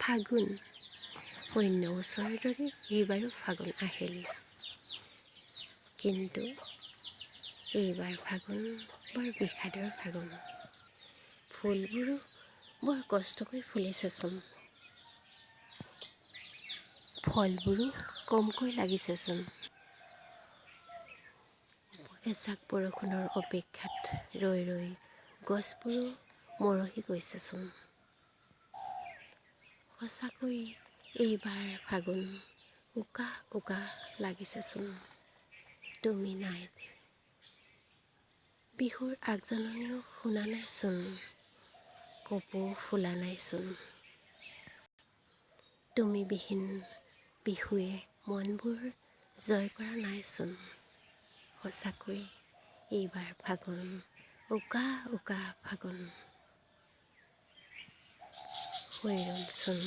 ফাগুন অন্য বছৰৰ দৰে এইবাৰো ফাগুন আহিল, কিন্তু এইবাৰ ফাগুন বৰ বিষাদৰ ফাগুন। ফুলবোৰো বৰ কষ্টকৈ ফুলিছেচোন, ফলবোৰো কমকৈ লাগিছেচোন। এজাক বৰষুণৰ অপেক্ষাত ৰৈ ৰৈ গছবোৰো মৰহি গৈছেচোন। সঁচাকৈ এইবাৰ ফাগুন উকা উকা লাগিছেচোন। তুমি নাই যে বিহুৰ আগজাননীও শুনা নাইচোন, কপৌ ফুলা নাইচোন। তুমি বিহীন বিহুৱে মনবোৰ জয় কৰা নাইচোন। সঁচাকৈ এইবাৰ ফাগুন উকা উকা ফাগুন হৈ ৰ'লচোন।